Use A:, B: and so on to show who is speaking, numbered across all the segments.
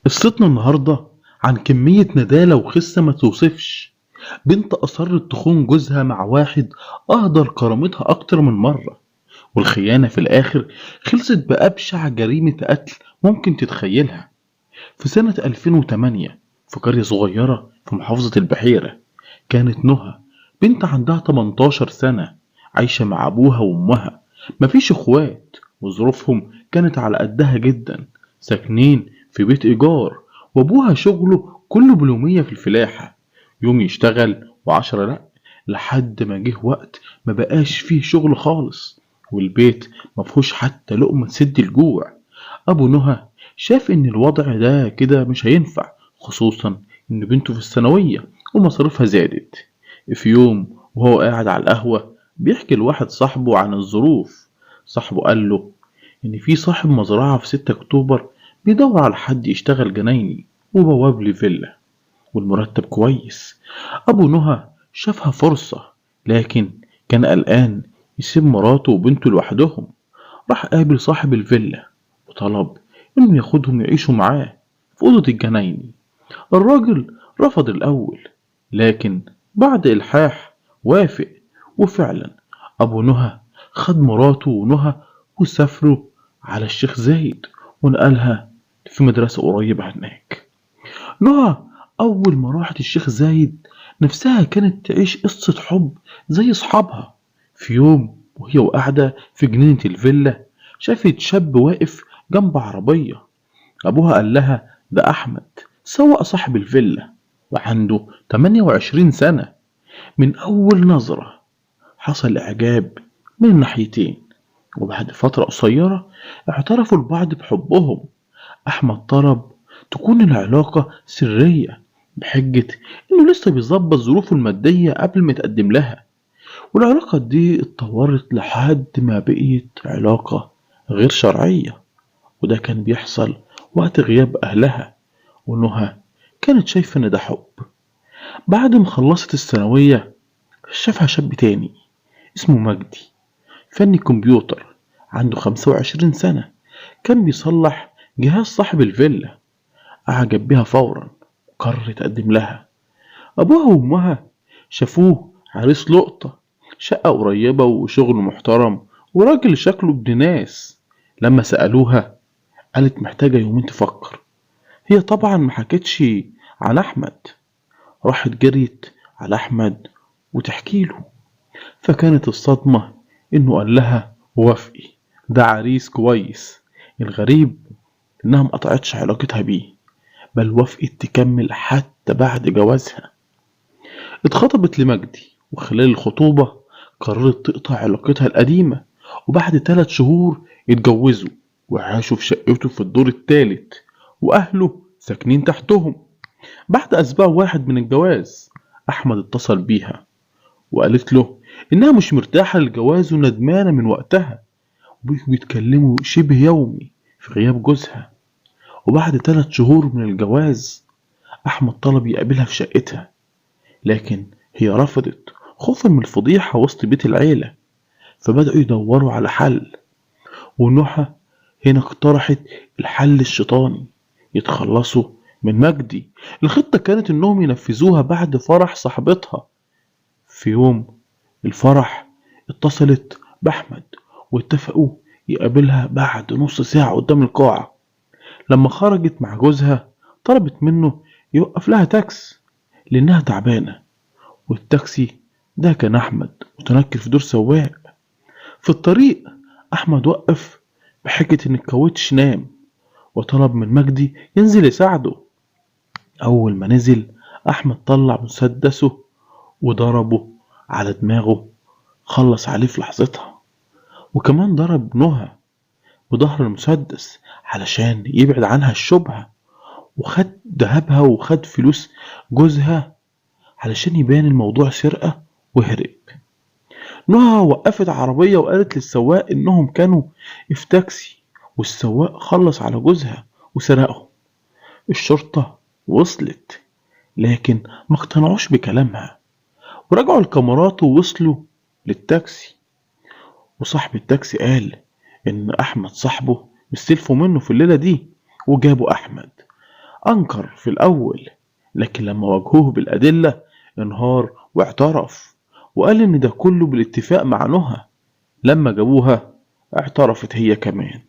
A: قصتنا النهاردة عن كمية ندالة وخسة ما توصفش. بنت أصرت تخون جوزها مع واحد أهدر كرامتها أكتر من مرة، والخيانة في الآخر خلصت بأبشع جريمة قتل ممكن تتخيلها. في سنة 2008 في قرية صغيرة في محافظة البحيرة، كانت نهى بنت عندها 18 سنة عايشة مع أبوها وأمها. مفيش إخوات وظروفهم كانت على قدها جدا، ساكنين في بيت إيجار، وأبوها شغله كله باليومية في الفلاحة، يوم يشتغل وعشرة لأ، لحد ما جه وقت ما بقاش فيه شغل خالص، والبيت مفهوش حتى لقمة تسد الجوع. أبو نهى شاف إن الوضع ده كده مش هينفع، خصوصا إن بنته في الثانوية ومصاريفها زادت. في يوم وهو قاعد على القهوة بيحكي لواحد صاحبه عن الظروف، صاحبه قال له إن في صاحب مزرعة في 6 أكتوبر بيدور على حد يشتغل جنايني وبواب لي فيلا، والمرتب كويس. أبو نهى شافها فرصة، لكن كان قلقان يسيب مراته وبنته لوحدهم. راح قابل صاحب الفيلا وطلب إنه ياخدهم يعيشوا معاه في أوضة الجنايني. الراجل رفض الأول، لكن بعد إلحاح وافق. وفعلا أبو نهى خد مراته ونهى وسافروا على الشيخ زايد، ونقلها في مدرسة قريبة هناك. نهى أول ما راحت الشيخ زايد نفسها كانت تعيش قصة حب زي أصحابها. في يوم وهي قاعدة في جنينة الفيلا شافت شاب واقف جنب عربية. أبوها قال لها ده أحمد سواق صاحب الفيلا وعنده 28 سنة. من أول نظرة حصل إعجاب من الناحيتين، وبعد فترة قصيرة اعترفوا لبعض بحبهم. أحمد طلب تكون العلاقة سرية بحجة إنه لسه بيظبط ظروفه المادية قبل ما يتقدم لها، والعلاقة دي اتطورت لحد ما بقيت علاقة غير شرعية. وده كان بيحصل وقت غياب أهلها، ونهى كانت شايفة إن ده حب. بعد ما خلصت الثانوية شافها شاب تاني اسمه مجدي، فني كمبيوتر، عنده 25 سنة، كان بيصلح جهاز صاحب الفيلا. أعجب بها فورا وقرر يتقدم لها. أبوها وأمها شافوه عريس لقطة، شقة قريبة وشغل محترم وراجل شكله ابن ناس. لما سألوها قالت محتاجة يومين تفكر. هي طبعا ما حكتش عن أحمد، راحت جريت على أحمد وتحكي له. فكانت الصدمة إنه قال لها وافقي، ده عريس كويس. الغريب إنها مقطعتش علاقتها بيه، بل وافقت تكمل حتى بعد جوازها. اتخطبت لمجدي، وخلال الخطوبة قررت تقطع علاقتها القديمة، وبعد 3 شهور اتجوزوا وعاشوا في شقته في الدور الثالث، وأهله ساكنين تحتهم. بعد أسبوع واحد من الجواز أحمد اتصل بيها وقالت له إنها مش مرتاحة للجواز وندمانة من وقتها، وبقوا بيتكلموا شبه يومي في غياب جوزها. وبعد 3 شهور من الجواز أحمد طلب يقابلها في شقتها، لكن هي رفضت خوفا من الفضيحة وسط بيت العيلة. فبدأوا يدوروا على حل، ونهى هنا اقترحت الحل الشيطاني، يتخلصوا من مجدي. الخطة كانت إنهم ينفذوها بعد فرح صاحبتها. في يوم الفرح اتصلت بأحمد واتفقوا يقابلها بعد نص ساعة قدام القاعة. لما خرجت مع جوزها طلبت منه يوقف لها تاكس لأنها تعبانة، والتاكسي ده كان أحمد متنكر في دور سواق. في الطريق أحمد وقف بحجة إن الكاوتش نام، وطلب من مجدي ينزل يساعده. أول ما نزل أحمد طلع مسدسه وضربه على دماغه، خلص عليه في لحظتها. وكمان ضرب نهى بظهر المسدس علشان يبعد عنها الشبهة، وخد دهبها وخد فلوس جوزها علشان يبان الموضوع سرقة وهرب. نهى وقفت عربية وقالت للسواق إنهم كانوا في تاكسي، والسواق خلص على جوزها وسرقهم. الشرطة وصلت، لكن ما اقتنعوش بكلامها، ورجعوا الكاميرات ووصلوا للتاكسي. وصاحب التاكسي قال إن أحمد صاحبه مستلفوا منه في الليلة دي، وجابوا أحمد أنكر في الأول، لكن لما واجهوه بالأدلة انهار واعترف، وقال إن ده كله بالاتفاق مع نهى. لما جابوها اعترفت هي كمان،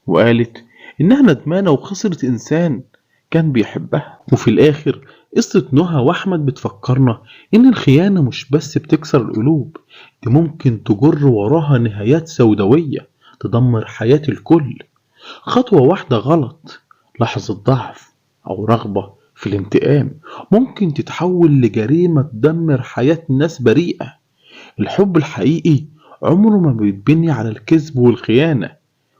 A: وقالت إنها ندمانة وخسرت إنسان كان بيحبها. وفي الآخر قصة نهى وأحمد بتفكرنا إن الخيانة مش بس بتكسر القلوب، دي ممكن تجر وراها نهايات سوداوية تدمر حياة الكل. خطوة واحدة غلط، لحظة ضعف، أو رغبة في الانتقام ممكن تتحول لجريمة تدمر حياة ناس بريئة. الحب الحقيقي عمره ما بيتبني على الكذب والخيانة،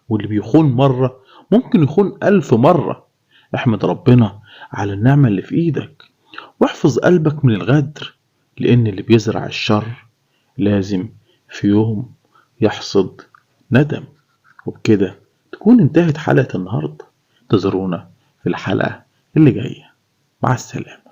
A: واللي بيخون مرة ممكن يخون 1000 مرة. احمد ربنا على النعمة اللي في ايدك، واحفظ قلبك من الغدر، لأن اللي بيزرع الشر لازم في يوم يحصد ندم. وبكده تكون انتهت حلقة النهاردة. انتظرونا في الحلقة اللي جاية. مع السلامة.